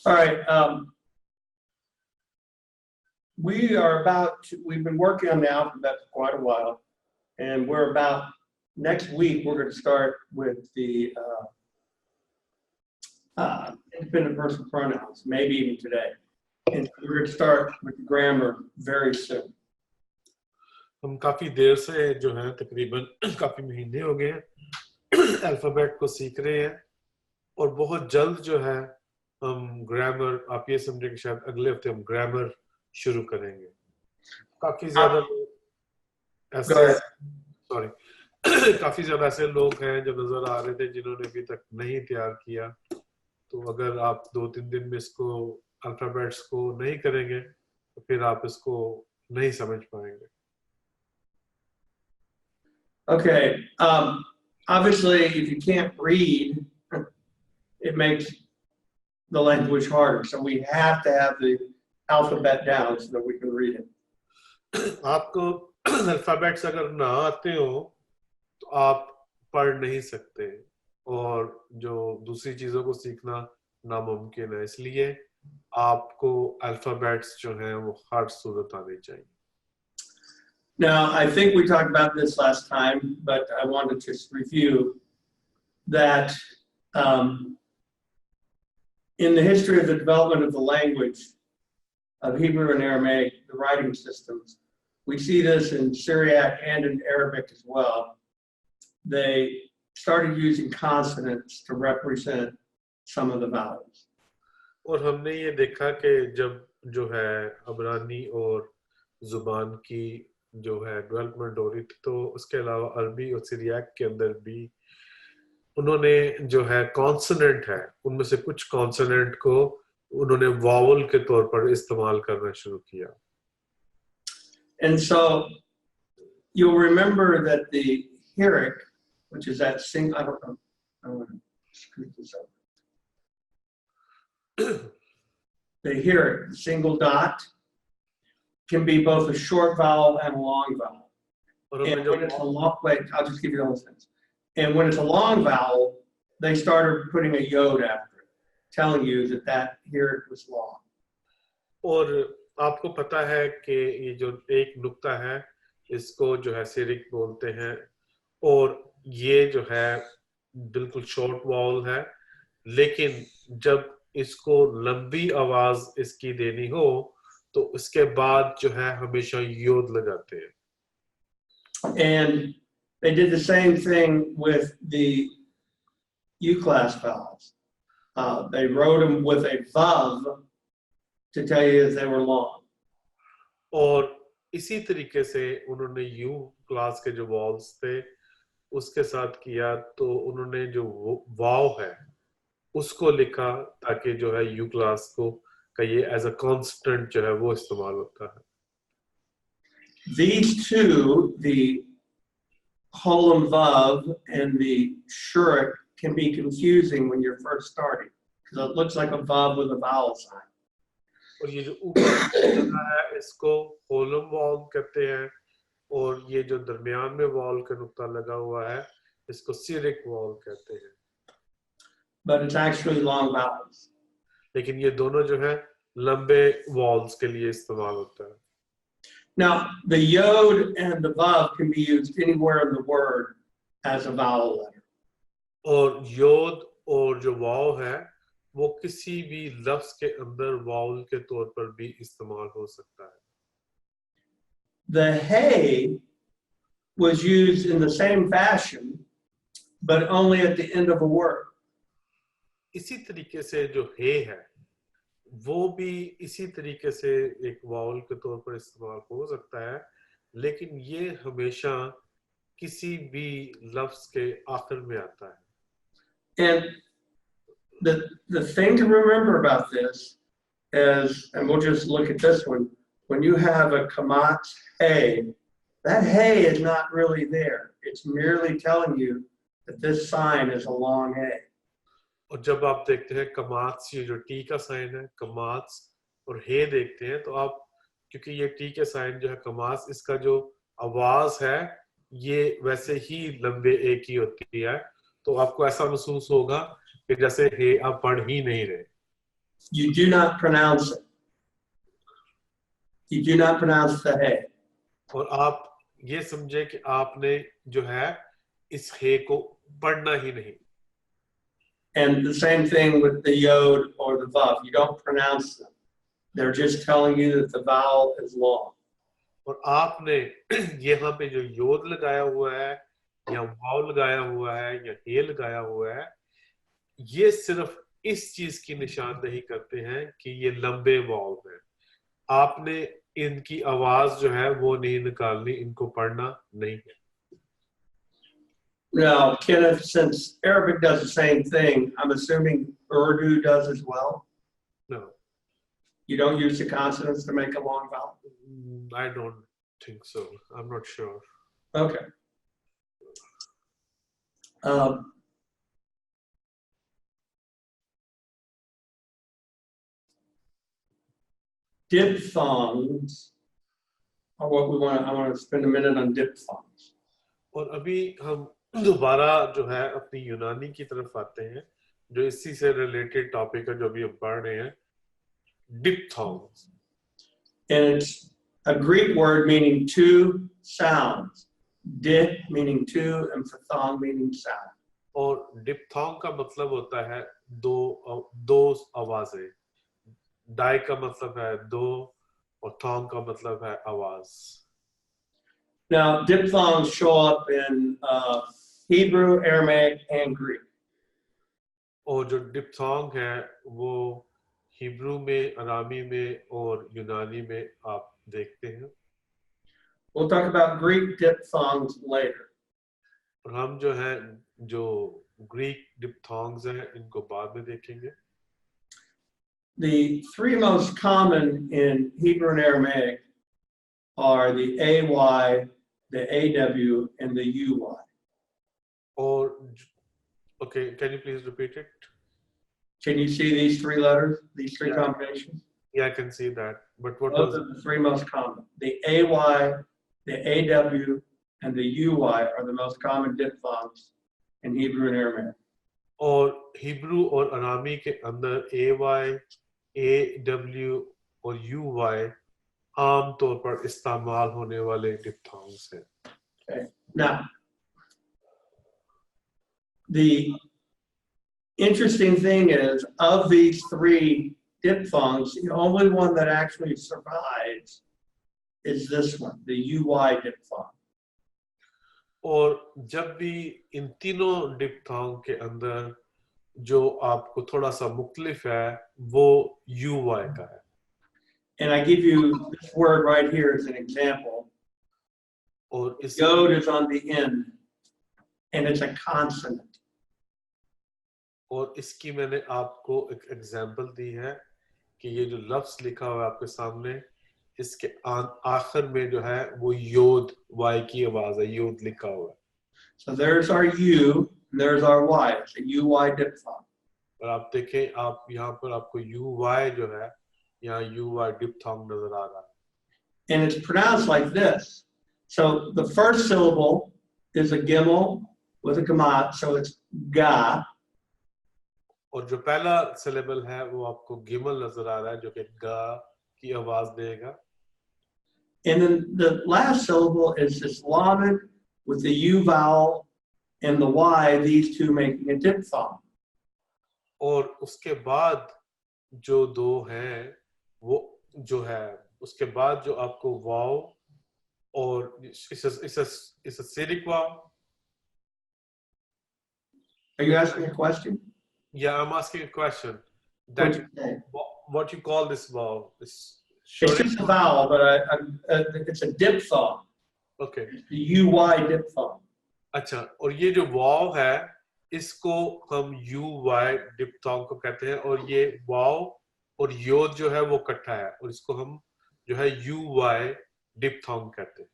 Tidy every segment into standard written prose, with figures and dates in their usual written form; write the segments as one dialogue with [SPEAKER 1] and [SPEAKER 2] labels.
[SPEAKER 1] All right. We've been working on the alphabet for quite a while, and next week, we're going to start with the independent personal pronouns, maybe even today. And we're going to start with the grammar very soon.
[SPEAKER 2] हम काफी देर से जो है तकरीबन काफी महीने हो गए हैं अल्फाबेट को सीख रहे हैं और बहुत जल्द जो है हम ग्रामर आप ये समझे कि शायद अगले हफ्ते हम ग्रामर शुरू करेंगे काफी ज्यादा काफी ज्यादा ऐसे लोग हैं जो नजर आ रहे थे जिन्होंने अभी तक नहीं तैयार किया तो अगर आप 2-3 दिन में इसको अल्फाबेट्स को नहीं करेंगे तो फिर आप इसको नहीं समझ पाएंगे
[SPEAKER 1] Okay. Obviously, if you can't read, it makes the language harder. So we have to have the alphabet down so that we can read it.
[SPEAKER 2] आपको अल्फाबेट्स अगर ना आते हो तो आप पढ़ नहीं सकते और जो दूसरी चीजों को सीखना नामुमकिन है इसलिए आपको अल्फाबेट्स जो हैं वो हर सूरत आनी चाहिए
[SPEAKER 1] Now, I think we talked about this last time, but I wanted to just review that in the history of the development of the language of Hebrew and Aramaic, the writing systems, we see this in Syriac and in Arabic as well. They started using consonants to represent some of the vowels.
[SPEAKER 2] और हमने ये देखा कि जब जो है अबरानी और जुबान की जो है डेवलपमेंट हो रही थी तो उसके अलावा अरबी और सिरियाक के अंदर भी उन्होंने जो है कॉन्सोनेंट है उनमें से कुछ कॉन्सोनेंट को उन्होंने वावल के तौर पर इस्तेमाल करना शुरू किया
[SPEAKER 1] And so you'll remember that the Hirik, which is that single, I don't want to screw this up. The Hirik, the single dot, can be both a short vowel and a long vowel. And when it's a long, wait, I'll just give you all the things. And when it's a long vowel, they started putting a yod after it, telling you that Hirik was long.
[SPEAKER 2] और आपको पता है कि ये जो एक नुक्ता है इसको जो है सिरिक बोलते हैं और ये जो है बिल्कुल शॉर्ट वावल है लेकिन जब इसको लंबी आवाज इसकी देनी हो तो उसके बाद जो है हमेशा योद लगाते हैं
[SPEAKER 1] And they did the same thing with the U-class vowels. They wrote them with a vav to tell you that they were long.
[SPEAKER 2] और इसी तरीके से उन्होंने यू क्लास के जो वॉल्स थे उसके साथ किया तो उन्होंने जो वाव है उसको लिखा ताकि जो है यू क्लास को का ये एज अ कांस्टेंट जो है वो इस्तेमाल होता है
[SPEAKER 1] These two, the Holam Vav and the Shurik, can be confusing when you're first starting because it looks like a Vav with a vowel sign.
[SPEAKER 2] और ये जो ऊपर है इसको होलम वॉल कहते हैं और ये जो दरमियान में वॉल का नुक्ता लगा हुआ है इसको सिरिक वॉल कहते हैं
[SPEAKER 1] But it's actually long vowels.
[SPEAKER 2] लेकिन ये दोनों जो है लंबे वॉल्स के लिए इस्तेमाल होता है
[SPEAKER 1] Now, the yod and the vav can be used anywhere in the word as a vowel letter.
[SPEAKER 2] और योद और जो वाव है वो किसी भी लफ्ज के अंदर वाउल के तौर पर भी इस्तेमाल हो सकता है
[SPEAKER 1] The hey was used in the same fashion, but only at the end of a word.
[SPEAKER 2] इसी तरीके से जो हे है वो भी इसी तरीके से एक वाउल के तौर पर इस्तेमाल हो सकता है लेकिन ये हमेशा किसी भी लफ्ज के आखिर में आता है
[SPEAKER 1] And the thing to remember about this is, and we'll just look at this one, when you have a kamatz hey, that hey is not really there. It's merely telling you that this sign is a long hey.
[SPEAKER 2] और जब आप देखते हैं कमात्स ये जो T का sign है कमात्स और हे देखते हैं तो आप क्योंकि ये टी का साइन जो है कमात्स इसका जो आवाज है ये वैसे ही लंबे ए की होती है तो आपको ऐसा महसूस होगा कि जैसे हे आप पढ़ ही नहीं रहे
[SPEAKER 1] you do not pronounce it. You do not pronounce the hey.
[SPEAKER 2] और आप ये समझे कि आपने जो है इस हे को पढ़ना ही नहीं.
[SPEAKER 1] And the same thing with the yod or the vav. You don't pronounce them. They're just telling you that the vowel is long.
[SPEAKER 2] और आपने यहाँ पे जो योद लगाया हुआ है या वाव लगाया हुआ है या हे लगाया हुआ है, ये सिर्फ इस चीज की निशानदेही करते हैं कि ये लंबे वाव हैं. आपने इनकी आवाज जो है वो नहीं निकालनी, इनको पढ़ना नहीं है.
[SPEAKER 1] Now, Kenneth, since Arabic does the same thing, I'm assuming Urdu does as well?
[SPEAKER 2] No.
[SPEAKER 1] You don't use the consonants to make a long vowel?
[SPEAKER 2] I don't think so. I'm not sure.
[SPEAKER 1] Okay. Diphthongs are what we want. I want to spend a minute on diphthongs.
[SPEAKER 2] और अभी हम दोबारा जो है अपनी यूनानी की तरफ आते हैं, जो इसी से रिलेटेड टॉपिक है जो अभी हम पढ़ रहे हैं, diphthongs.
[SPEAKER 1] And it's a Greek word meaning two sounds. Dip meaning two and phthong meaning sound.
[SPEAKER 2] और diphthong का मतलब होता है दो आवाजें. डाई का मतलब है दो और thong का मतलब है आवाज.
[SPEAKER 1] Now, diphthongs show up in Hebrew, Aramaic, and Greek.
[SPEAKER 2] और जो diphthong है वो हिब्रू में, अरामी में और यूनानी में आप देखते हैं.
[SPEAKER 1] We'll talk about Greek diphthongs later.
[SPEAKER 2] और हम जो है जो ग्रीक diphthongs हैं इनको बाद में देखेंगे.
[SPEAKER 1] The three most common in Hebrew and Aramaic are the AY, the AW, and the UY.
[SPEAKER 2] और okay, can you please repeat it?
[SPEAKER 1] Can you see these three letters, these three combinations?
[SPEAKER 2] Yeah, I can see that. But what
[SPEAKER 1] Those
[SPEAKER 2] was
[SPEAKER 1] are the three most common. The AY, the AW, and the UY are the most common diphthongs in Hebrew and Aramaic.
[SPEAKER 2] और Hebrew और अरामी के अंदर AY, AW और UY आम तौर पर इस्तेमाल होने वाले diphthongs हैं.
[SPEAKER 1] Okay. Now, the interesting thing is, of these three diphthongs, the only one that actually survives is this one, the UY diphthong.
[SPEAKER 2] और जब भी इन तीनों diphthong के अंदर जो आपको थोड़ा सा मुख्तलिफ है वो UY का है.
[SPEAKER 1] And I give you this word right here as an example.
[SPEAKER 2] और इस
[SPEAKER 1] Yod is on the end, and it's a consonant.
[SPEAKER 2] और इसकी मैंने आपको एक एग्जांपल दी है कि ये जो लफ्ज लिखा हुआ है आपके सामने, इसके आखिर में जो है वो योद Y की आवाज है, योद लिखा हुआ है.
[SPEAKER 1] So there's our U, and there's our Y. It's a UY diphthong.
[SPEAKER 2] और आप देखें, आप यहाँ पर आपको UY जो है, यहाँ UY diphthong नजर आ रहा है.
[SPEAKER 1] And it's pronounced like this. So the first syllable is a gimel with a gamat, so it's ga.
[SPEAKER 2] और जो पहला सिलेबल है वो आपको गिमल नजर आ रहा है जो कि गा की आवाज देगा.
[SPEAKER 1] And then the last syllable is this lamed with the U vowel and the Y, these two making a diphthong.
[SPEAKER 2] और उसके बाद जो दो हैं वो जो है उसके बाद जो आपको वाव और इस acidic wow.
[SPEAKER 1] Are you asking a question?
[SPEAKER 2] Yeah, I'm asking a question. That what you call this vowel?
[SPEAKER 1] It's just a vowel, but it's a diphthong.
[SPEAKER 2] Okay.
[SPEAKER 1] It's the UY diphthong.
[SPEAKER 2] अच्छा, और ये जो वाव है इसको हम UY diphthong को कहते हैं और ये वाव और योद जो है वो इकट्ठा है और इसको हम जो है UY diphthong कहते हैं.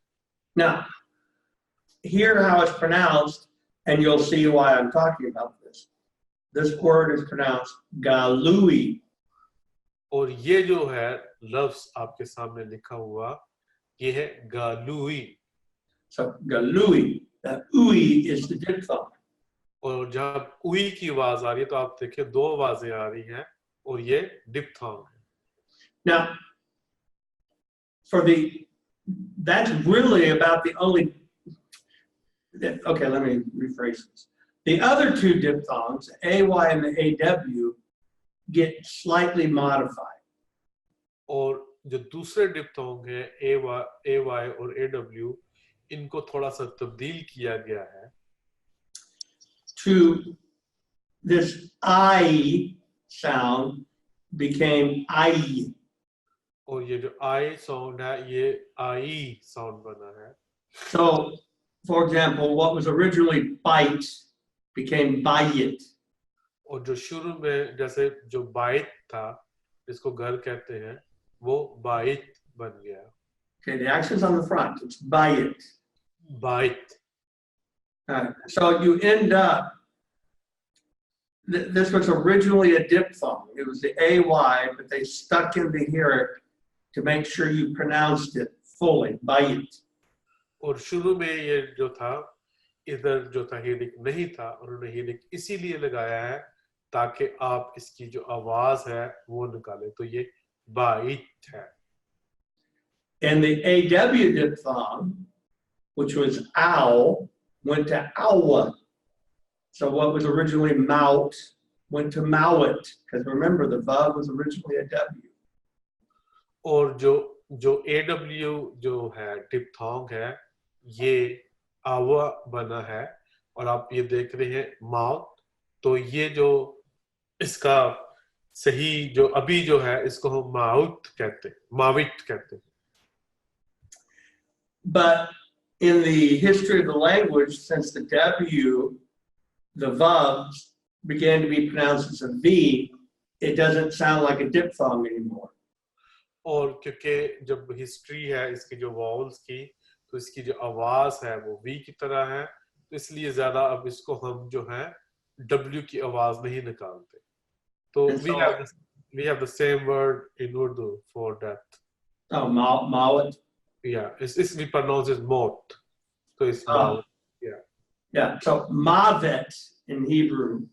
[SPEAKER 1] Now, hear how it's pronounced, and you'll see why I'm talking about this. This word is pronounced galui.
[SPEAKER 2] और ये जो है लफ्ज आपके सामने लिखा हुआ ये है galui.
[SPEAKER 1] So galui, the ui is the diphthong.
[SPEAKER 2] और जब उई की आवाज आ रही है तो आप देखिए दो आवाजें आ रही हैं और ये diphthong है.
[SPEAKER 1] Now, that's really about the only, okay, let me rephrase this. The other two diphthongs, AY and the AW, get slightly modified.
[SPEAKER 2] और जो दूसरे diphthong है AY और AW, इनको थोड़ा सा तब्दील किया गया है.
[SPEAKER 1] To this I sound became I.
[SPEAKER 2] और ये जो I sound है, ये I sound बना है.
[SPEAKER 1] So, for example, what was originally bite became bayit.
[SPEAKER 2] और जो शुरू में जैसे जो बाइट था, जिसको घर कहते हैं, वो बाइट बन गया.
[SPEAKER 1] Okay, the accent's on the front. It's bayit.
[SPEAKER 2] बाइट.
[SPEAKER 1] So you end up, this was originally a diphthong. It was the AY, but they stuck in the here to make sure you pronounced it fully, bayit.
[SPEAKER 2] और शुरू में ये जो था, इधर जो था हिलिक नहीं था, उन्होंने हिलिक इसीलिए लगाया है ताकि आप इसकी जो आवाज है वो निकालें. तो ये बाइट है.
[SPEAKER 1] And the AW diphthong, which was owl, went to owl. So what was originally mout went to mowit, because remember the vav was originally a W.
[SPEAKER 2] और जो AW जो है diphthong है, ये आवा बना है. और आप ये देख रहे हैं माउथ, तो ये जो इसका सही जो अभी जो है, इसको हम माउथ कहते हैं, माविट कहते हैं.
[SPEAKER 1] But in the history of the language, since the W, the vavs began to be pronounced as a V, it doesn't sound like a diphthong anymore.
[SPEAKER 2] और क्योंकि जब हिस्ट्री है इसकी जो वावल्स की, तो इसकी जो आवाज है वो V की तरह है, तो इसलिए ज्यादा अब इसको हम जो है W की आवाज नहीं निकालते. तो we have the same word in Urdu for that.
[SPEAKER 1] Oh, mawat.
[SPEAKER 2] Yeah, it's we pronounce it mot. So it's mawat. Yeah.
[SPEAKER 1] Yeah. So mavet in Hebrew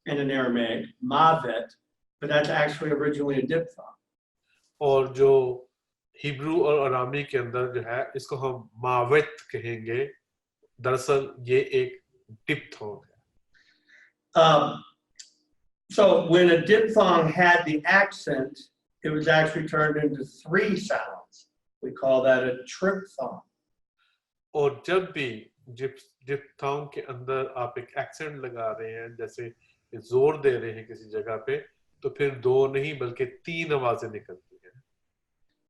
[SPEAKER 1] and in Aramaic, mavet, but that's actually originally a diphthong.
[SPEAKER 2] और जो Hebrew और अरामी के अंदर जो है, इसको हम मावेत कहेंगे. दरअसल ये एक diphthong है.
[SPEAKER 1] So when a diphthong had the accent, it was actually turned into 3 sounds. We call that a triphthong.
[SPEAKER 2] और जब भी diphthong के अंदर आप एक accent लगा रहे हैं, जैसे जोर दे रहे हैं किसी जगह पे, तो फिर 2 नहीं बल्कि 3 आवाजें निकलती हैं.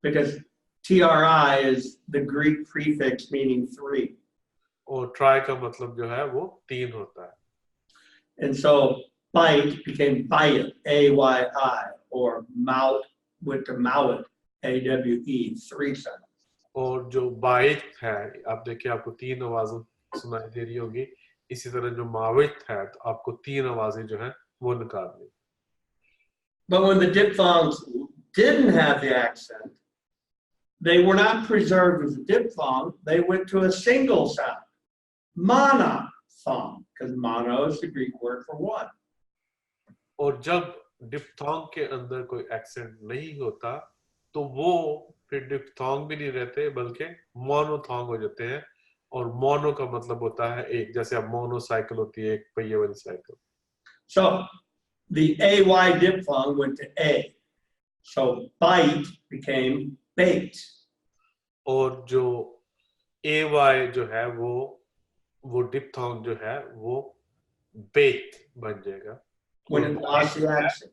[SPEAKER 1] Because TRI is the Greek prefix meaning 3.
[SPEAKER 2] और try का मतलब जो है वो 3 होता है.
[SPEAKER 1] And so bite became bayit, A-Y-I, or mout went to mowit, A-W-E, 3 sounds.
[SPEAKER 2] और जो बाइट है, आप देखिए आपको 3 आवाजें सुनाई दे रही होगी. इसी तरह जो मावित है, तो आपको 3 आवाजें जो है वो निकालनी.
[SPEAKER 1] But when the diphthongs didn't have the accent, they were not preserved as a diphthong. They went to a single sound, monophthong, because mono is the Greek word for one.
[SPEAKER 2] और जब diphthong के अंदर कोई accent नहीं होता, तो वो फिर diphthong भी नहीं रहते, बल्कि monophthong हो जाते हैं. और mono का मतलब होता है एक, जैसे अब monocycle होती है, एक पहिए वाली cycle.
[SPEAKER 1] So the AY diphthong went to A. So bite became bait.
[SPEAKER 2] और जो AY जो है वो diphthong जो है वो bait बन जाएगा.
[SPEAKER 1] When it lost the accent.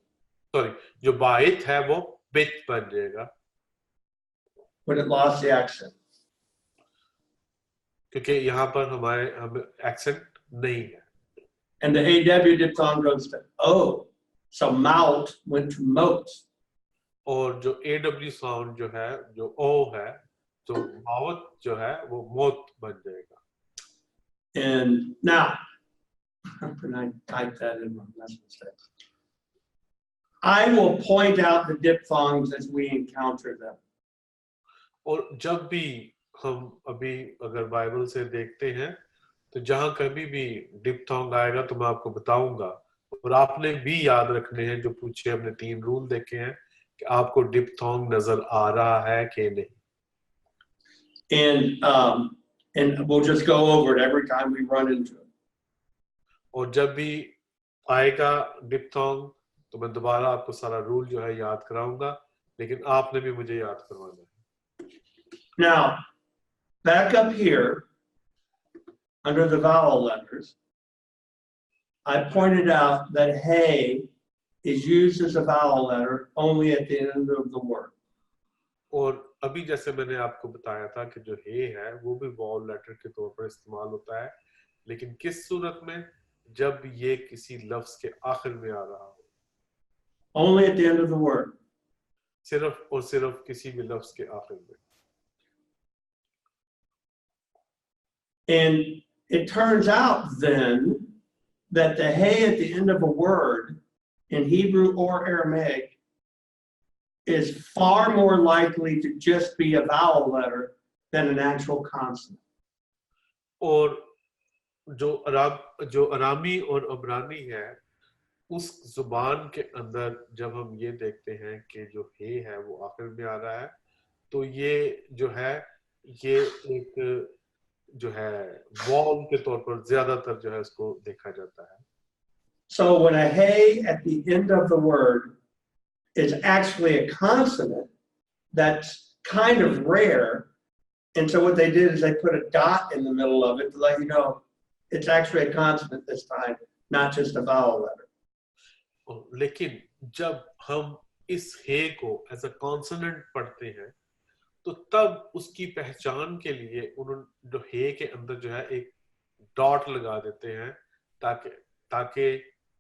[SPEAKER 2] Sorry, जो bait है वो bait बन जाएगा.
[SPEAKER 1] When it lost the accent.
[SPEAKER 2] क्योंकि यहाँ पर हमें accent नहीं है.
[SPEAKER 1] And the AW diphthong goes to O. So mout went to moat.
[SPEAKER 2] और जो AW sound जो है, जो O है, तो मावत जो है वो मोत बन जाएगा.
[SPEAKER 1] And now, and I typed that in wrong, that's a mistake. I will point out the diphthongs as we encounter them.
[SPEAKER 2] और जब भी हम अभी अगर बाइबल से देखते हैं, तो जहां कभी भी diphthong आएगा तो मैं आपको बताऊंगा, और आपने भी याद रखने हैं जो पूछे, हमने 3 रूल देखे हैं कि आपको डिप्थोंग नजर आ रहा है कि नहीं.
[SPEAKER 1] And we'll just go over it every time we run into it.
[SPEAKER 2] और जब भी आएगा डिप्थोंग तो मैं दोबारा आपको सारा रूल जो है याद कराऊंगा, लेकिन आपने भी मुझे याद करवाना है.
[SPEAKER 1] Now, back up here, under the vowel letters, I pointed out that hey is used as a vowel letter only at the end of the word.
[SPEAKER 2] और अभी जैसे मैंने आपको बताया था कि जो हे है वो भी वॉवल लेटर के तौर पर इस्तेमाल होता है, लेकिन किस सूरत में? जब ये किसी लफ्ज के आखिर में आ रहा हो.
[SPEAKER 1] Only at the end of the word.
[SPEAKER 2] सिर्फ और सिर्फ किसी भी लफ्ज के आखिर में.
[SPEAKER 1] And it turns out then that the hey at the end of a word in Hebrew or Aramaic is far more likely to just be a vowel letter than an actual consonant.
[SPEAKER 2] और जो अरामी और अबरानी है, उस जुबान के अंदर जब हम ये देखते हैं कि जो हे है वो आखिर में आ रहा है, तो ये जो है ये एक जो है वॉल के तौर पर ज्यादातर जो है इसको देखा जाता है.
[SPEAKER 1] So when a hey at the end of the word is actually a consonant, that's kind of rare. And so what they did is they put a dot in the middle of it to let you know it's actually a consonant this time, not just a vowel letter.
[SPEAKER 2] लेकिन जब हम इस हे को as a consonant पढ़ते हैं, तो तब उसकी पहचान के लिए उन्होंने जो हे के अंदर जो है एक डॉट लगा देते हैं, ताकि ताकि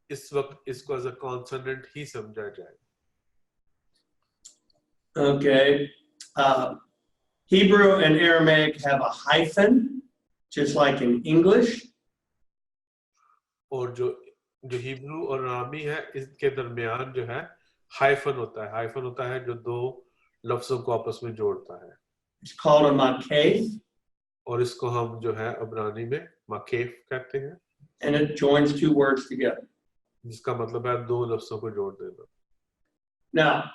[SPEAKER 2] इस वक्त इसको एज अ कॉन्सोनेंट ही समझा जाए.
[SPEAKER 1] Okay. Hebrew and Aramaic have a hyphen, just like in English.
[SPEAKER 2] और जो हिब्रू और अरामी है, इसके दरमियान जो है हाइफन होता है. हाइफन होता है जो दो लफ्जों को आपस में जोड़ता है.
[SPEAKER 1] It's called a makef.
[SPEAKER 2] और इसको हम जो है अबरानी में मकेफ कहते हैं.
[SPEAKER 1] And it joins two words together.
[SPEAKER 2] जिसका मतलब है दो लफ्जों को जोड़ देना.
[SPEAKER 1] Now,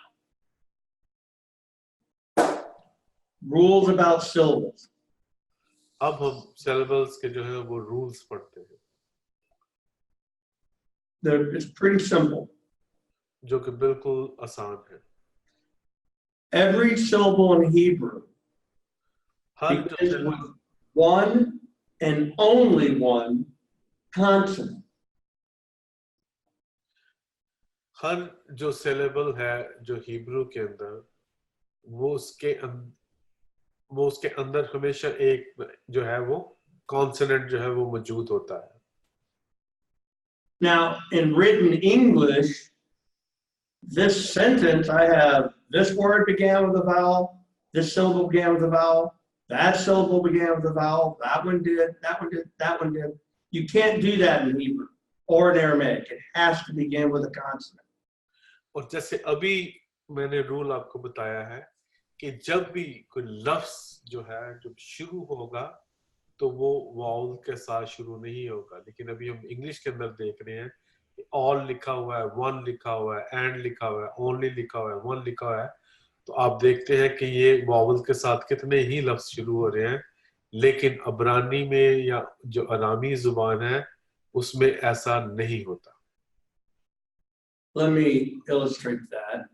[SPEAKER 1] rules about syllables.
[SPEAKER 2] अब हम syllables के जो है वो rules पढ़ते हैं.
[SPEAKER 1] It's pretty simple.
[SPEAKER 2] जो कि बिल्कुल आसान है.
[SPEAKER 1] Every syllable in Hebrew
[SPEAKER 2] her
[SPEAKER 1] begins with one and only one consonant.
[SPEAKER 2] हर जो syllable है जो हिब्रू के अंदर, वो उसके अंदर हमेशा एक जो है वो कॉन्सोनेंट जो है वो मौजूद होता है.
[SPEAKER 1] Now, in written English, this sentence, I have this word began with a vowel, this syllable began with a vowel, that syllable began with a vowel, that one did, that one did, that one did. You can't do that in Hebrew or in Aramaic. It has to begin with a consonant.
[SPEAKER 2] और जैसे अभी मैंने rule आपको बताया है कि जब भी कोई लफ्ज जो है जब शुरू होगा तो वो वाउल के साथ शुरू नहीं होगा. लेकिन अभी हम इंग्लिश के अंदर देख रहे हैं कि ऑल लिखा हुआ है, वन लिखा हुआ है, एंड लिखा हुआ है, ओनली लिखा हुआ है, वन लिखा हुआ है. तो आप देखते हैं कि ये वाउल के साथ कितने ही लफ्ज शुरू हो रहे हैं. लेकिन अबरानी में या जो अरामी जुबान है उसमें ऐसा नहीं होता.
[SPEAKER 1] Let me illustrate that.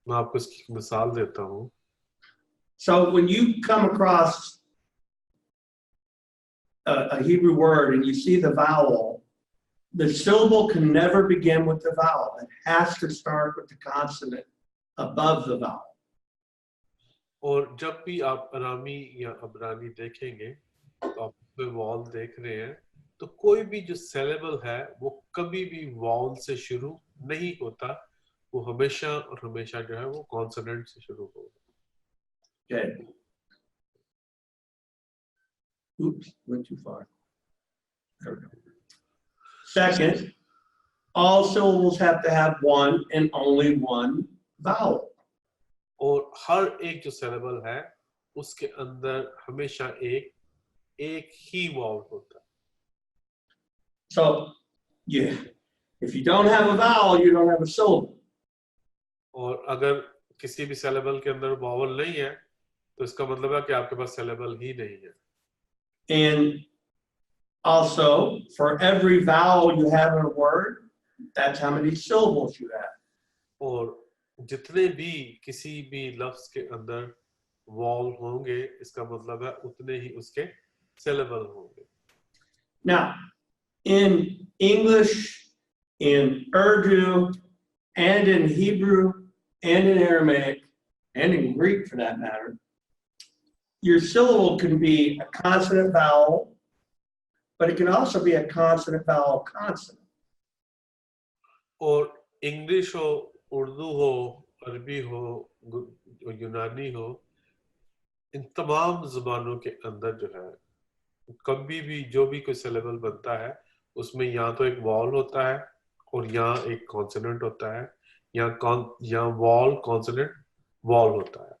[SPEAKER 2] मैं आपको इसकी मिसाल देता हूँ.
[SPEAKER 1] So when you come across a Hebrew word and you see the vowel, the syllable can never begin with the vowel. It has to start with the consonant above the vowel.
[SPEAKER 2] और जब भी आप अरामी या अबरानी देखेंगे तो आप wall देख रहे हैं, तो कोई भी जो सिलेबल है वो कभी भी वॉल से शुरू नहीं होता. वो हमेशा और हमेशा जो है वो कॉन्सोनेंट से शुरू होगा.
[SPEAKER 1] Okay. Oops, went too far. There we go. Second, all syllables have to have one and only one vowel.
[SPEAKER 2] और हर एक जो सिलेबल है उसके अंदर हमेशा एक ही वॉल होता है.
[SPEAKER 1] So If you don't have a vowel, you don't have a syllable.
[SPEAKER 2] और अगर किसी भी syllable के अंदर vowel नहीं है तो इसका मतलब है कि आपके पास syllable ही नहीं है.
[SPEAKER 1] And also, for every vowel you have in a word, that's how many syllables you have.
[SPEAKER 2] और जितने भी किसी भी लफ्ज के अंदर vowel होंगे इसका मतलब है उतने ही उसके syllable होंगे.
[SPEAKER 1] Now, in English, in Urdu, and in Hebrew, and in Aramaic, and in Greek for that matter, your syllable can be a consonant vowel, but it can also be a consonant vowel consonant.
[SPEAKER 2] और English हो, उर्दू हो, अरबी हो, यूनानी हो, इन तमाम ज़बानों के अंदर जो है कभी भी जो भी कोई सिलेबल बनता है उसमें या तो एक वॉल होता है और या एक कॉन्सोनेंट होता है या वॉल कॉन्सोनेंट वॉल होता है.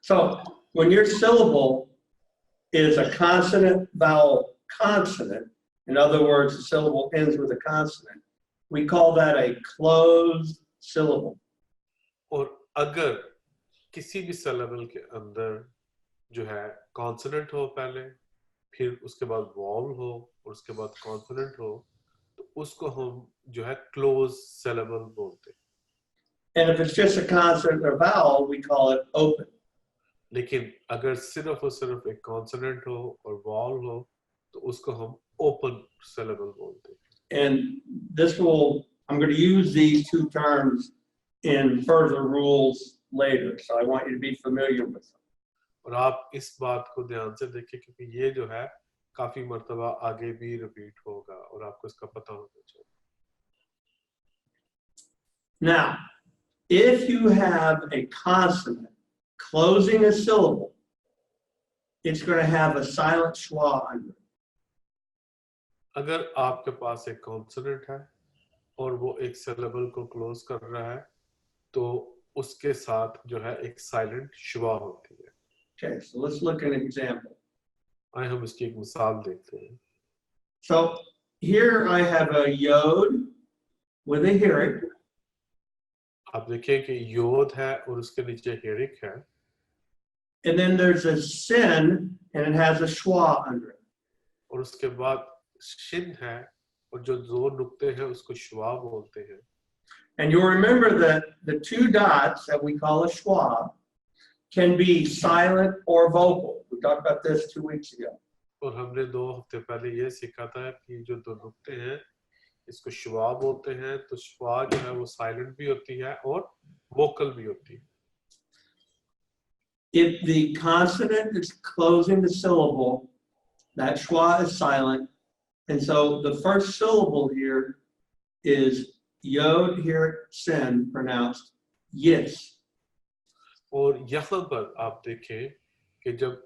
[SPEAKER 1] So when your syllable is a consonant vowel consonant, in other words, the syllable ends with a consonant, we call that a closed syllable.
[SPEAKER 2] और अगर किसी भी सिलेबल के अंदर जो है कॉन्सोनेंट हो पहले, फिर उसके बाद वॉल हो और उसके बाद कॉन्सोनेंट हो, तो उसको हम जो है क्लोज सिलेबल बोलते हैं.
[SPEAKER 1] And if it's just a consonant or vowel, we call it open.
[SPEAKER 2] लेकिन अगर सिर्फ और सिर्फ एक कॉन्सोनेंट हो और वॉल हो तो उसको हम ओपन सिलेबल बोलते हैं.
[SPEAKER 1] And this will, I'm going to use these two terms in further rules later, so I want you to be familiar with them.
[SPEAKER 2] और आप इस बात को ध्यान से देखिए क्योंकि ये जो है काफी मर्तबा आगे भी रिपीट होगा और आपको इसका पता होना चाहिए.
[SPEAKER 1] Now, if you have a consonant closing a syllable, it's going to have a silent schwa under it.
[SPEAKER 2] अगर आपके पास एक कॉन्सोनेंट है और वो एक सिलेबल को क्लोज कर रहा है तो उसके साथ जो है एक साइलेंट श्वा होती है.
[SPEAKER 1] Okay, so let's look at an example.
[SPEAKER 2] आइए हम इसकी एक मिसाल देखते हैं.
[SPEAKER 1] So here I have a yod with a hirik.
[SPEAKER 2] आप देखिए कि योद है और उसके नीचे हिरिक है.
[SPEAKER 1] And then there's a sin and it has a schwa under it.
[SPEAKER 2] और उसके बाद शिन है और जो दो नुक्ते हैं उसको श्वा बोलते हैं.
[SPEAKER 1] And you'll remember that the two dots that we call a schwa can be silent or vocal. We talked about this 2 weeks ago.
[SPEAKER 2] और हमने 2 हफ्ते पहले ये सीखा था कि जो दो नुक्ते हैं इसको श्वा बोलते हैं. तो श्वा जो है वो साइलेंट भी होती है और वोकल भी होती है.
[SPEAKER 1] If the consonant is closing the syllable, that schwa is silent. And so the first syllable here is yod, hirik, sin, pronounced yes.
[SPEAKER 2] और यहाँ पर आप देखें कि जब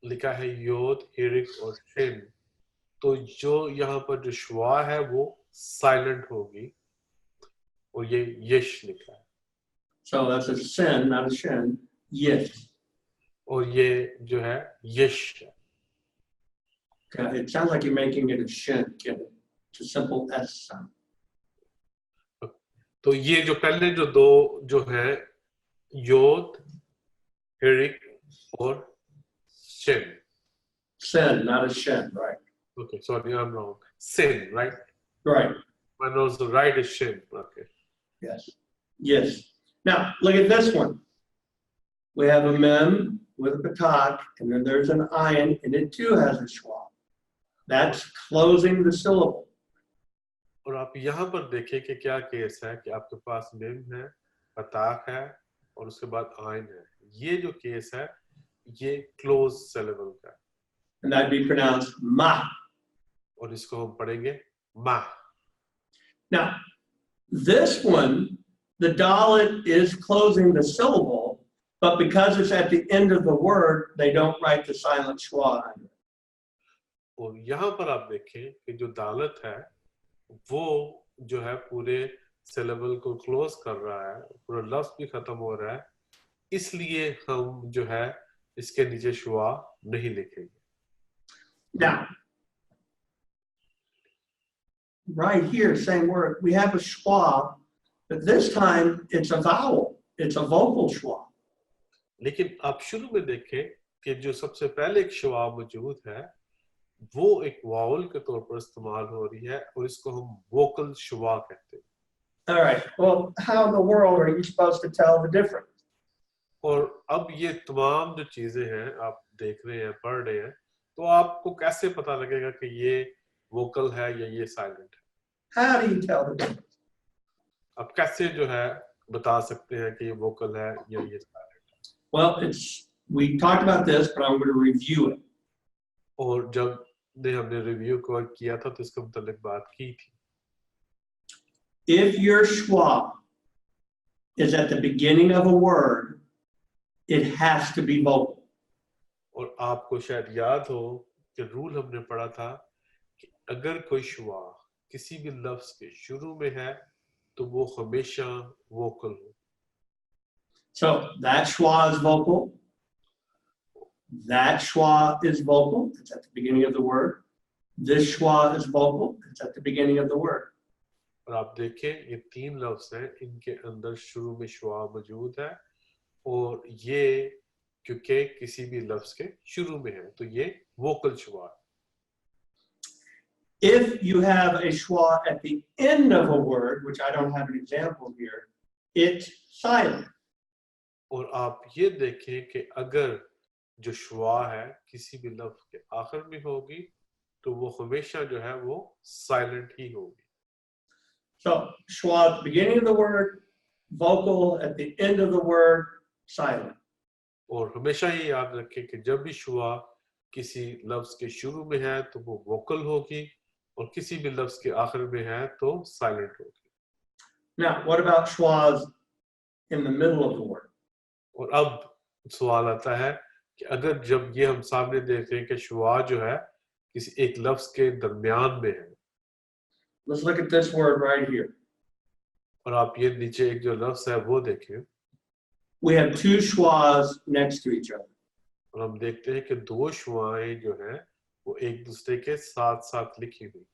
[SPEAKER 2] लिखा है योद, हिरिक और शिन तो जो यहाँ पर जो श्वा है वो साइलेंट होगी और ये यश लिखा है.
[SPEAKER 1] So that's a sin, not a shin. Yes.
[SPEAKER 2] और ये जो है यश है.
[SPEAKER 1] Okay, it sounds like you're making it a shin, Kim. It's a simple S sound.
[SPEAKER 2] तो ये जो पहले जो दो जो है योद, हिरिक और Shin.
[SPEAKER 1] Sin, not a shin, right?
[SPEAKER 2] Okay, sorry, I'm wrong. Sin, right?
[SPEAKER 1] Right.
[SPEAKER 2] My nose, the right is shin. Okay.
[SPEAKER 1] Yes. Yes. Now, look at this one. We have a mem with a patak, and then there's an ayin, and it too has a schwa. That's closing the syllable.
[SPEAKER 2] और आप यहाँ पर देखें कि क्या case है कि आपके पास मिम है, पताक है और उसके बाद आइन है. ये जो केस है ये क्लोज सिलेबल का है.
[SPEAKER 1] And that'd be pronounced ma.
[SPEAKER 2] और इसको हम पढ़ेंगे मा.
[SPEAKER 1] Now, this one, the dalet is closing the syllable, but because it's at the end of the word, they don't write the silent schwa under it.
[SPEAKER 2] और यहाँ पर आप देखें कि जो दालत है वो जो है पूरे सिलेबल को क्लोज कर रहा है, पूरा लफ्ज भी खत्म हो रहा है, इसलिए हम जो है इसके नीचे शुआ नहीं लिखेंगे.
[SPEAKER 1] Now, right here, same word. We have a schwa, but this time it's a vowel. It's a vocal schwa.
[SPEAKER 2] लेकिन आप शुरू में देखें कि जो सबसे पहले एक श्वा मौजूद है वो एक वावल के तौर पर इस्तेमाल हो रही है और इसको हम वोकल श्वा कहते हैं.
[SPEAKER 1] All right. Well, how in the world are you supposed to tell the difference?
[SPEAKER 2] और अब ये तमाम जो चीजें हैं आप देख रहे हैं पढ़ रहे हैं तो आपको कैसे पता लगेगा कि ये वोकल है या ये साइलेंट है.
[SPEAKER 1] How do you tell the difference?
[SPEAKER 2] आप कैसे जो है बता सकते हैं कि ये वोकल है या ये साइलेंट है.
[SPEAKER 1] Well, we talked about this, but I'm going to review it.
[SPEAKER 2] और जब हमने रिव्यू को किया था तो इसके मुतालिक बात की थी.
[SPEAKER 1] If your schwa is at the beginning of a word, it has to be vocal.
[SPEAKER 2] और आपको शायद याद हो कि रूल हमने पढ़ा था कि अगर कोई श्वा किसी भी लफ्ज के शुरू में है तो वो हमेशा वोकल हो.
[SPEAKER 1] So that schwa is vocal. That schwa is vocal. It's at the beginning of the word. This schwa is vocal. It's at the beginning of the word.
[SPEAKER 2] और आप देखें ये तीन लफ्ज हैं इनके अंदर शुरू में श्वा मौजूद है और ये क्योंकि किसी भी लफ्ज के शुरू में है तो ये वोकल श्वा है.
[SPEAKER 1] If you have a schwa at the end of a word, which I don't have an example here, it's silent.
[SPEAKER 2] और आप ये देखें कि अगर जो श्वा है किसी भी लफ्ज के आखिर में होगी तो वो हमेशा जो है वो साइलेंट ही होगी.
[SPEAKER 1] So schwa at the beginning of the word, vocal at the end of the word, silent.
[SPEAKER 2] और हमेशा ही याद रखें कि जब भी श्वा किसी लफ्ज के शुरू में है तो वो वोकल होगी और किसी भी लफ्ज के आखिर में है तो साइलेंट होगी.
[SPEAKER 1] Now, what about schwas in the middle of the word?
[SPEAKER 2] और अब सवाल आता है कि अगर जब ये हम सामने देख रहे हैं कि श्वा जो है किसी एक लफ्ज के दरमियान में है.
[SPEAKER 1] Let's look at this word right here.
[SPEAKER 2] और आप ये नीचे एक जो लफ्ज है वो देखें.
[SPEAKER 1] We have two schwas next to each other.
[SPEAKER 2] और हम देखते हैं कि दो श्वाएं जो हैं वो एक दूसरे के साथ साथ लिखी हुई.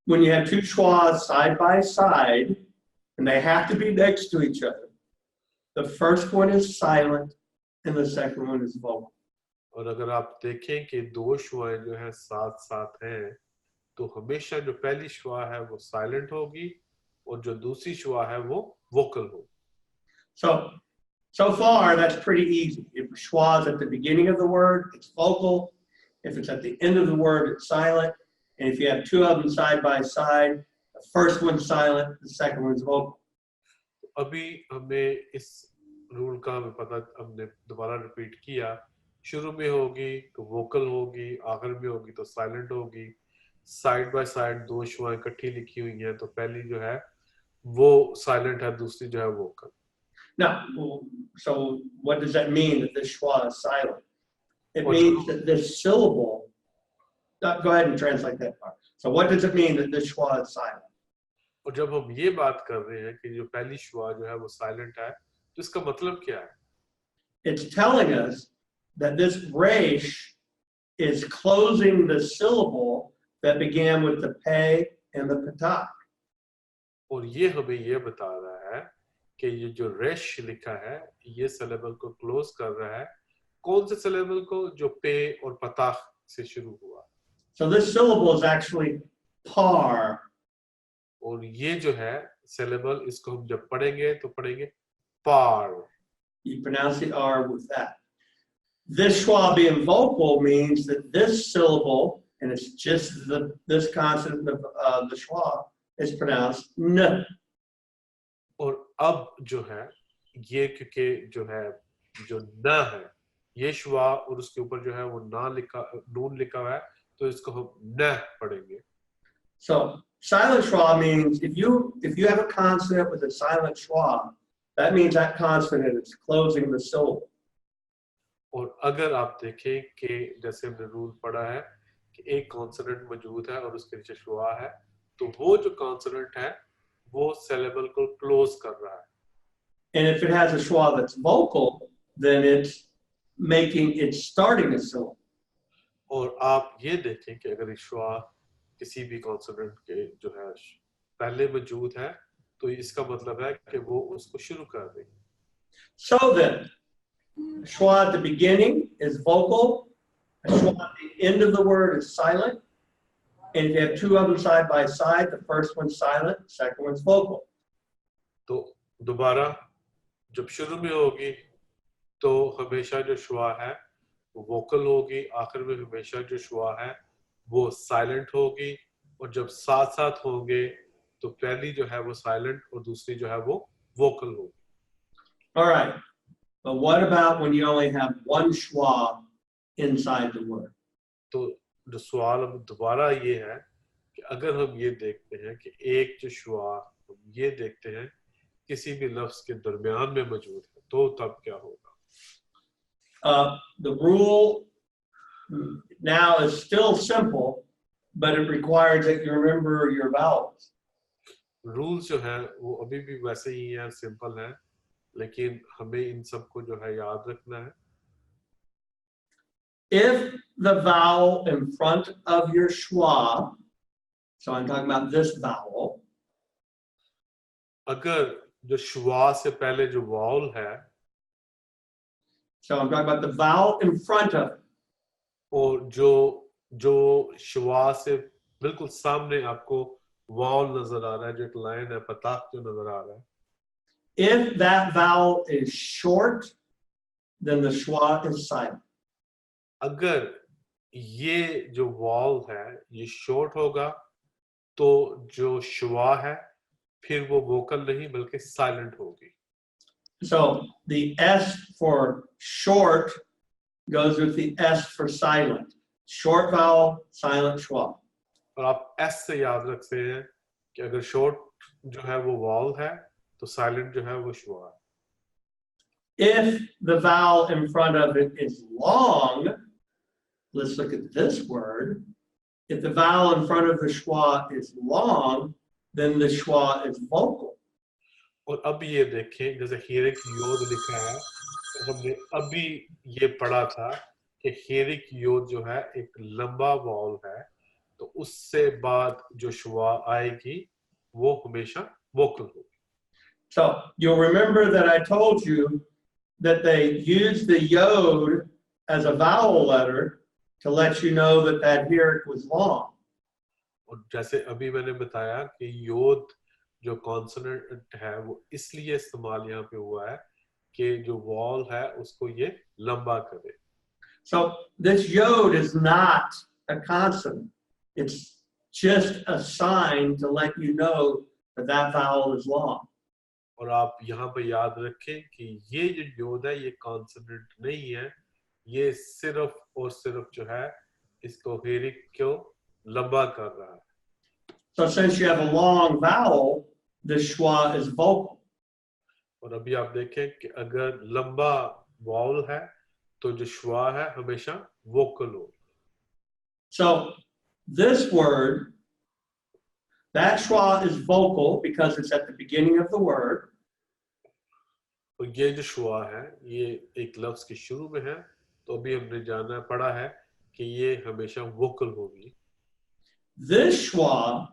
[SPEAKER 1] When you have two schwas side by side, and they have to be next to each other, the first one is silent and the second one is vocal.
[SPEAKER 2] और अगर आप देखें कि दो श्वाएं जो हैं साथ साथ हैं तो हमेशा जो पहली श्वा है वो साइलेंट होगी और जो दूसरी श्वा है वो वोकल होगी.
[SPEAKER 1] So far, that's pretty easy. If a schwa is at the beginning of the word, it's vocal. If it's at the end of the word, it's silent. And if you have two of them side by side, the first one's silent, the second one's vocal.
[SPEAKER 2] अभी हमें इस rule का हमें पता हमने दोबारा repeat किया. शुरू में होगी तो वोकल होगी, आखिर में होगी तो साइलेंट होगी. साइड बाय साइड दो श्वाएं इकट्ठी लिखी हुई हैं तो पहली जो है वो साइलेंट है, दूसरी जो है vocal.
[SPEAKER 1] Now, so what does that mean that this schwa is silent? It means that this syllable, go ahead and translate that part. So what does it mean that this schwa is silent?
[SPEAKER 2] और जब हम ये बात कर रहे हैं कि जो पहली श्वा जो है वो साइलेंट है तो इसका मतलब क्या है?
[SPEAKER 1] It's telling us that this resh is closing the syllable that began with the pe and the patak.
[SPEAKER 2] और ये हमें ये बता रहा है कि ये जो रेश लिखा है ये सिलेबल को क्लोज कर रहा है. कौन से सिलेबल को? जो पे और पताख से शुरू हुआ.
[SPEAKER 1] So this syllable is actually par.
[SPEAKER 2] और ये जो है सिलेबल इसको हम जब पढ़ेंगे तो पढ़ेंगे पार.
[SPEAKER 1] You pronounce the R with that. This schwa being vocal means that this syllable, and it's just this consonant of the schwa, is pronounced n.
[SPEAKER 2] और अब जो है ये क्योंकि जो है जो न है ये श्वा और उसके ऊपर जो है वो नून लिखा हुआ है तो इसको हम न पढ़ेंगे.
[SPEAKER 1] So silent schwa means if you have a consonant with a silent schwa, that means that consonant is closing the syllable.
[SPEAKER 2] और अगर आप देखें कि जैसे हमने रूल पढ़ा है कि एक कॉन्सोनेंट मौजूद है और उसके नीचे श्वा है तो वो जो कॉन्सोनेंट है वो सिलेबल को क्लोज कर रहा है.
[SPEAKER 1] And if it has a schwa that's vocal, then it's starting a syllable.
[SPEAKER 2] और आप ये देखें कि अगर श्वा किसी भी कॉन्सोनेंट के जो है पहले मौजूद है, तो इसका मतलब है कि वो उसको शुरू कर देंगे.
[SPEAKER 1] So then, a schwa at the beginning is vocal, a schwa at the end of the word is silent, and if you have two of them side by side, the first one's silent, the second one's vocal.
[SPEAKER 2] तो दोबारा जब शुरू में होगी तो हमेशा जो श्वा है वो वोकल होगी, आखिर में हमेशा जो श्वा है वो साइलेंट होगी, और जब साथ साथ होंगे तो पहली जो है वो साइलेंट और दूसरी जो है वो वोकल होगी.
[SPEAKER 1] All right, but what about when you only have one schwa inside the word?
[SPEAKER 2] तो जो सवाल अब दोबारा ये है कि अगर हम ये देखते हैं कि एक जो श्वा हम ये देखते हैं किसी भी लफ्ज के दरमियान में मौजूद है, तो तब क्या होगा?
[SPEAKER 1] The rule now is still simple, but it requires that you remember your vowels.
[SPEAKER 2] Rules जो है वो अभी भी वैसे ही है, सिंपल है, लेकिन हमें इन सबको जो है याद रखना है.
[SPEAKER 1] If the vowel in front of your schwa, so I'm talking about this vowel,
[SPEAKER 2] अगर जो श्वा से पहले जो वाउल है,
[SPEAKER 1] so I'm talking about the vowel in front of it,
[SPEAKER 2] और जो श्वा से बिल्कुल सामने आपको वाउल नजर आ रहा है, जो एक लाइन है, पताक जो नजर आ रहा है,
[SPEAKER 1] if that vowel is short, then the schwa is silent.
[SPEAKER 2] अगर ये जो वाउल है ये शॉर्ट होगा तो जो श्वा है फिर वो वोकल नहीं बल्कि साइलेंट होगी.
[SPEAKER 1] So the S for short goes with the S for silent. Short vowel, silent schwa.
[SPEAKER 2] और आप एस से याद रखते हैं कि अगर शॉर्ट जो है वो वाउल है तो साइलेंट जो है वो श्वा है.
[SPEAKER 1] If the vowel in front of it is long, let's look at this word. If the vowel in front of the schwa is long, then the schwa is vocal.
[SPEAKER 2] और अब ये देखें, जैसे हीरिक योद लिखा है, तो हमने अभी ये पढ़ा था कि हीरिक योद जो है एक लंबा वाउल है, तो उससे बाद जो श्वा आएगी वो हमेशा वोकल होगी.
[SPEAKER 1] So you'll remember that I told you that they use the yod as a vowel letter to let you know that that hirik was long.
[SPEAKER 2] और जैसे अभी मैंने बताया कि योद जो कॉन्सोनेंट है वो इसलिए इस्तेमाल यहाँ पे हुआ है कि जो वॉल है उसको ये लंबा करे.
[SPEAKER 1] So this yod is not a consonant. It's just a sign to let you know that that vowel is long.
[SPEAKER 2] और आप यहाँ पे याद रखें कि ये जो योद है ये कॉन्सोनेंट नहीं है, ये सिर्फ और सिर्फ जो है इसको हिरिक को लंबा कर रहा है.
[SPEAKER 1] So since you have a long vowel, the schwa is vocal.
[SPEAKER 2] और अभी आप देखें कि अगर लंबा वाउल है तो जो श्वा है हमेशा वोकल हो.
[SPEAKER 1] So this word, that schwa is vocal because it's at the beginning of the word.
[SPEAKER 2] और ये जो श्वा है ये एक लफ्ज के शुरू में है, तो अभी हमने जाना पड़ा है कि ये हमेशा वोकल होगी.
[SPEAKER 1] This schwa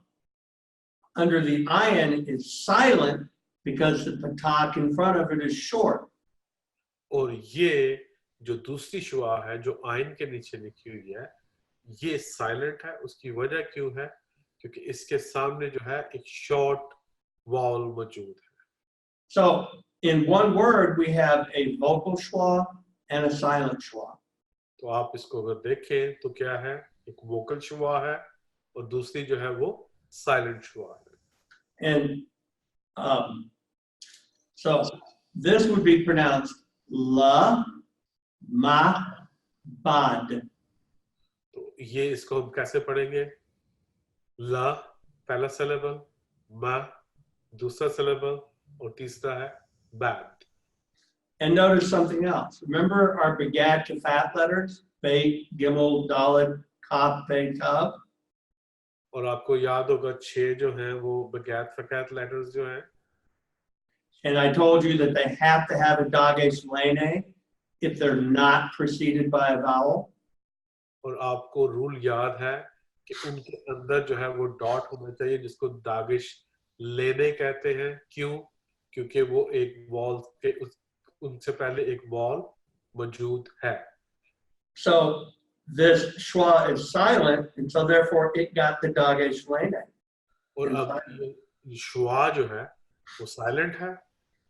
[SPEAKER 1] under the ayin is silent because the patak in front of it is short.
[SPEAKER 2] और ये जो दूसरी श्वा है जो आइन के नीचे लिखी हुई है ये साइलेंट है. उसकी वजह क्यों है? क्योंकि इसके सामने जो है एक शॉर्ट वाउल मौजूद है.
[SPEAKER 1] So in one word we have a vocal schwa and a silent schwa.
[SPEAKER 2] तो आप इसको अगर देखें तो क्या है, एक वोकल श्वा है और दूसरी जो है वो साइलेंट श्वा है.
[SPEAKER 1] And so this would be pronounced la, ma, bad.
[SPEAKER 2] तो ये इसको हम कैसे पढ़ेंगे? ला पहला सिलेबल, मा दूसरा सिलेबल और तीसरा है bad.
[SPEAKER 1] And notice something else. Remember our begat to fat letters? Beit, gimel, dalet, kaf, pe, tav.
[SPEAKER 2] और आपको याद होगा 6 जो हैं वो बगैत फकैत लेटर्स जो हैं.
[SPEAKER 1] And I told you that they have to have a dagesh lene if they're not preceded by a vowel.
[SPEAKER 2] और आपको रूल याद है कि उनके अंदर जो है वो डॉट होना चाहिए जिसको दागिश लेने कहते हैं। क्यों? क्योंकि वो एक वॉल के उनसे पहले एक वॉल मौजूद है।
[SPEAKER 1] So this schwa is silent, and so therefore it got the dagesh lene.
[SPEAKER 2] और अब ये शुआ जो है वो साइलेंट है,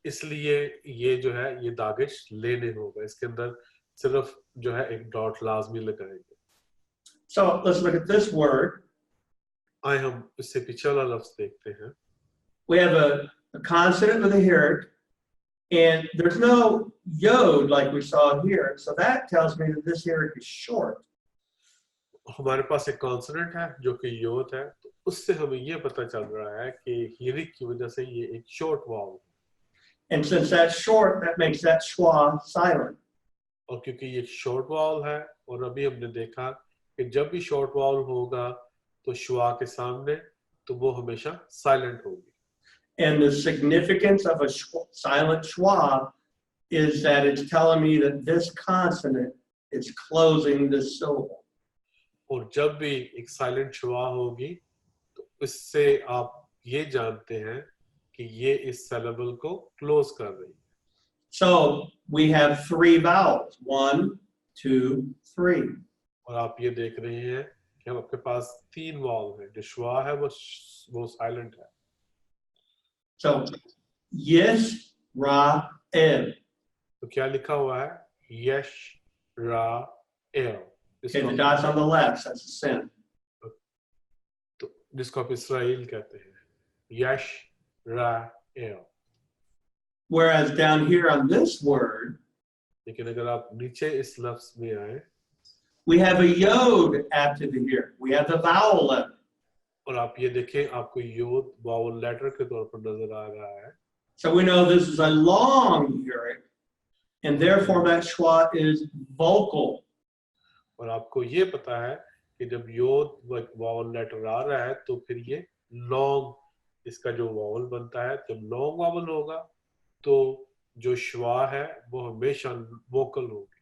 [SPEAKER 2] इसलिए ये जो है ये दागिश लेने होगा। इसके अंदर सिर्फ जो है एक डॉट लाजमी लगाएंगे।
[SPEAKER 1] So let's look at this word.
[SPEAKER 2] आए हम इससे पीछे वाला लफ्ज देखते हैं।
[SPEAKER 1] We have a consonant with a hirik, and there's no yod like we saw here. So that tells me that this hirik is short.
[SPEAKER 2] हमारे पास एक कॉन्सोनेंट है जो कि योद है, तो उससे हमें ये पता चल रहा है कि हिरिक की वजह से ये एक शॉर्ट वावल है।
[SPEAKER 1] And since that's short, that makes that schwa silent.
[SPEAKER 2] और क्योंकि ये शॉर्ट वावल है, और अभी हमने देखा कि जब भी शॉर्ट वावल होगा तो शुआ के सामने तो वो हमेशा साइलेंट होगी।
[SPEAKER 1] And the significance of a silent schwa is that it's telling me that this consonant is closing this syllable.
[SPEAKER 2] और जब भी एक साइलेंट शुआ होगी तो इससे आप ये जानते हैं कि ये इस सिलेबल को क्लोज कर रही है।
[SPEAKER 1] So we have 3 vowels, 1, 2, 3.
[SPEAKER 2] और आप ये देख रहे हैं कि हम आपके पास 3 वावल हैं। जो शुआ है वो साइलेंट है।
[SPEAKER 1] So yes, ra, el.
[SPEAKER 2] तो क्या लिखा हुआ है? यश रा L.
[SPEAKER 1] Okay, the dots on the left, that's the sin.
[SPEAKER 2] तो जिसको आप इसराइल कहते हैं, यश रा L.
[SPEAKER 1] Whereas down here on this word,
[SPEAKER 2] लेकिन अगर आप नीचे इस लफ्ज में आए,
[SPEAKER 1] we have a yod after the here. We have the vowel letter.
[SPEAKER 2] और आप ये देखें, आपको योद वावल लेटर के तौर पर नजर आ रहा है।
[SPEAKER 1] So we know this is a long uric, and therefore that schwa is vocal.
[SPEAKER 2] और आपको ये पता है कि जब योद वावल लेटर आ रहा है तो फिर ये लॉन्ग इसका जो वावल बनता है, जब लॉन्ग वावल होगा तो जो श्वा है वो हमेशा वोकल होगी।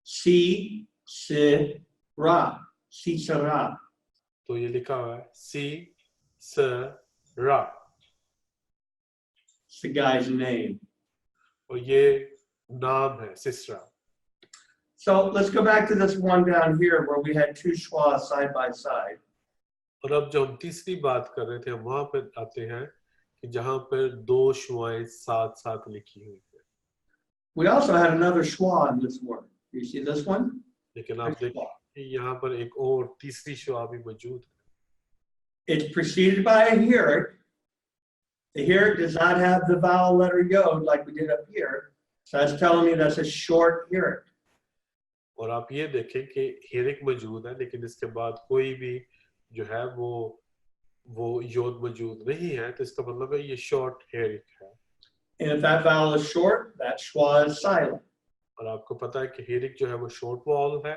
[SPEAKER 1] Si, si, ra. Si, si, ra.
[SPEAKER 2] तो ये लिखा हुआ है सी स रा।
[SPEAKER 1] It's the guy's name.
[SPEAKER 2] और ये नाम है सिसरा।
[SPEAKER 1] So let's go back to this one down here where we had 2 schwas side by side.
[SPEAKER 2] और अब जो हम तीसरी बात कर रहे थे, हम वहां पर आते हैं कि जहां पर 2 शुआएं साथ साथ लिखी हुई है।
[SPEAKER 1] We also had another schwa in this word. You see this one?
[SPEAKER 2] लेकिन आप देखिए कि यहाँ पर एक और तीसरी शुआ भी मौजूद है।
[SPEAKER 1] It's preceded by a hirik. The hirik does not have the vowel letter yod like we did up here. So that's telling me that's a short hirik.
[SPEAKER 2] और आप ये देखें कि हिरिक मौजूद है, लेकिन इसके बाद कोई भी जो है वो योद मौजूद नहीं है, तो इसका मतलब है ये शॉर्ट हिरिक है।
[SPEAKER 1] And if that vowel is short, that schwa is silent.
[SPEAKER 2] और आपको पता है कि हिरिक जो है वो शॉर्ट वावल है,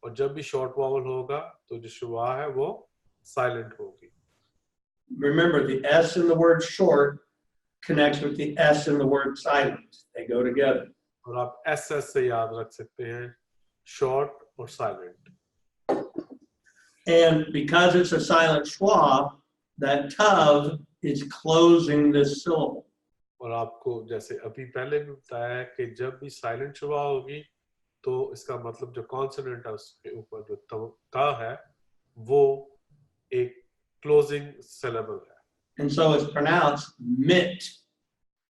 [SPEAKER 2] और जब भी शॉर्ट वावल होगा तो जो शुआ है वो साइलेंट होगी।
[SPEAKER 1] Remember, the S in the word short connects with the S in the word silent. They go together.
[SPEAKER 2] और आप एस से याद रख सकते हैं, शॉर्ट और silent.
[SPEAKER 1] And because it's a silent schwa, that tav is closing this syllable.
[SPEAKER 2] और आपको जैसे अभी पहले भी बताया है कि जब भी साइलेंट शुआ होगी तो इसका मतलब जो कॉन्सोनेंट है उसके ऊपर जो ता है वो एक क्लोजिंग सिलेबल है।
[SPEAKER 1] And so it's pronounced mit.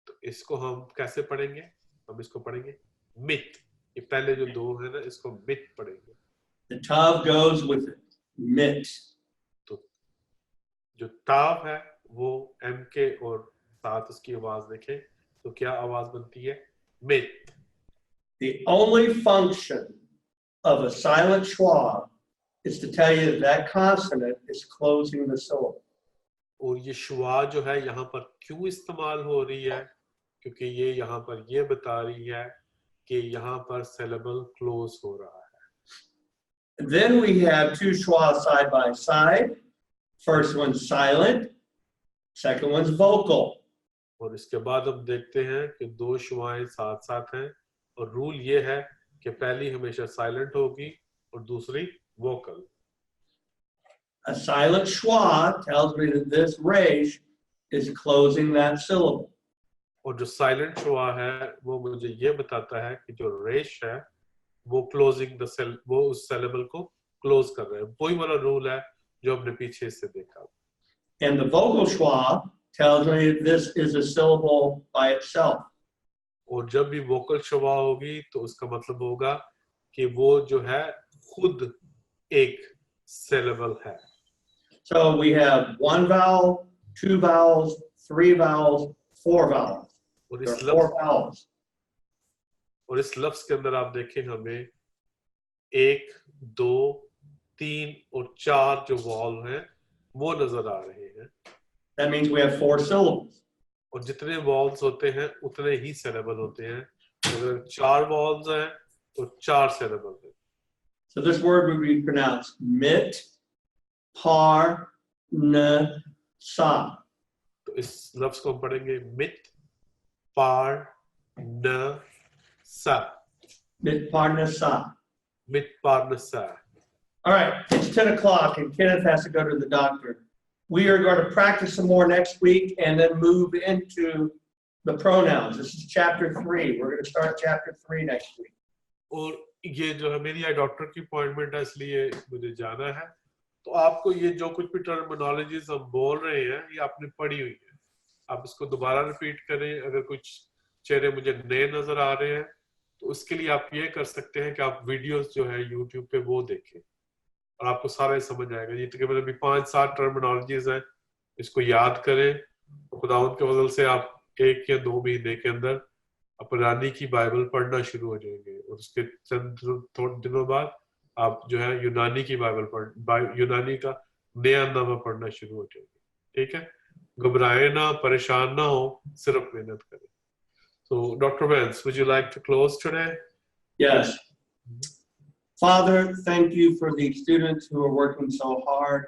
[SPEAKER 2] तो इसको हम कैसे पढ़ेंगे? हम इसको पढ़ेंगे मित। ये पहले जो 2 है ना, इसको मित पढ़ेंगे।
[SPEAKER 1] The tav goes with it. Mit.
[SPEAKER 2] तो जो ताव है वो एम के और साथ उसकी आवाज देखें तो क्या आवाज बनती है? मित।
[SPEAKER 1] The only function of a silent schwa is to tell you that that consonant is closing the syllable.
[SPEAKER 2] और ये शुआ जो है यहाँ पर क्यों इस्तेमाल हो रही है? क्योंकि ये यहाँ पर ये बता रही है कि यहाँ पर सिलेबल क्लोज हो रहा है।
[SPEAKER 1] Then we have 2 schwas side by side. First one's silent, second one's vocal.
[SPEAKER 2] और इसके बाद हम देखते हैं कि 2 शुआएं साथ साथ हैं, और रूल ये है कि पहली हमेशा साइलेंट होगी और दूसरी vocal.
[SPEAKER 1] A silent schwa tells me that this resh is closing that syllable.
[SPEAKER 2] और जो साइलेंट हुआ है वो मुझे ये बताता है कि जो रेश है वो क्लोजिंग द सेल, वो उस सिलेबल को क्लोज कर रहे हैं. वही वाला रूल है जो हमने पीछे से देखा.
[SPEAKER 1] And the vocal schwa tells me that this is a syllable by itself.
[SPEAKER 2] और जब भी वोकल शवा होगी तो उसका मतलब होगा कि वो जो है खुद एक सिलेबल है.
[SPEAKER 1] So we have one vowel, two vowels, three vowels, four vowels.
[SPEAKER 2] और
[SPEAKER 1] There
[SPEAKER 2] इस
[SPEAKER 1] are four
[SPEAKER 2] लफ्ज
[SPEAKER 1] vowels.
[SPEAKER 2] और इस लफ्ज के अंदर आप देखें हमें 1, 2, 3 और 4 जो वॉल हैं वो नजर आ रहे हैं.
[SPEAKER 1] That means we have four syllables.
[SPEAKER 2] और जितने वॉल्स होते हैं उतने ही सिलेबल होते हैं. अगर 4 वॉल्स हैं तो 4 सिलेबल हैं.
[SPEAKER 1] So this word would be pronounced mit, par, n, sa.
[SPEAKER 2] तो इस लफ्ज को हम पढ़ेंगे मित, पार, न, सा.
[SPEAKER 1] Mit, par, n, sa.
[SPEAKER 2] मित, पार, न, सा.
[SPEAKER 1] All right, it's 10 o'clock and Kenneth has to go to the doctor. We are going to practice some more next week and then move into the pronouns. This is chapter 3. We're going to start chapter 3 next week.
[SPEAKER 2] और ये जो है मेरी आज doctor की appointment है इसलिए मुझे जाना है. तो आपको ये जो कुछ भी टर्मिनोलॉजीज हम बोल रहे हैं ये आपने पढ़ी हुई है. आप इसको दोबारा रिपीट करें. अगर कुछ चेहरे मुझे नए नजर आ रहे हैं तो उसके लिए आप ये कर सकते हैं कि आप वीडियोस जो है यूट्यूब पे वो देखें और आपको सारा समझ आएगा. ये तकरीबन अभी 5-7 टर्मिनोलॉजीज हैं. इसको याद करें. खुदावंद के फजल से आप 1 या 2 महीने के अंदर अपरानी की बाइबल पढ़ना शुरू हो जाएंगे और उसके चंद थोड़े दिनों बाद आप जो है यूनानी की बाइबल यूनानी का नया नामा पढ़ना शुरू हो जाएंगे. ठीक है. घबराए ना, परेशान ना हो, सिर्फ मेहनत करें. So, Dr. Vance, would you like to close today?
[SPEAKER 1] Yes. Father, thank you for the students who are working so hard.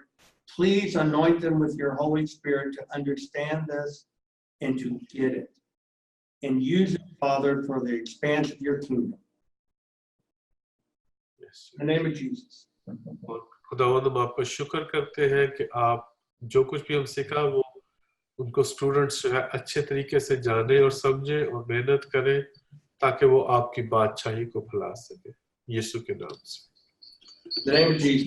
[SPEAKER 1] Please anoint them with your Holy Spirit to understand this and to get it. And use it, Father, for the expanse of your kingdom.
[SPEAKER 2] Yes.
[SPEAKER 1] In the name of Jesus.
[SPEAKER 2] खुदावंद हम आपका शुक्र करते हैं कि आप जो कुछ भी हम सीखा वो उनको स्टूडेंट्स जो है अच्छे तरीके से जाने और समझे और मेहनत करें ताकि वो आपकी बादशाही को फैला सके. यीशु के नाम से.
[SPEAKER 1] In the name of Jesus.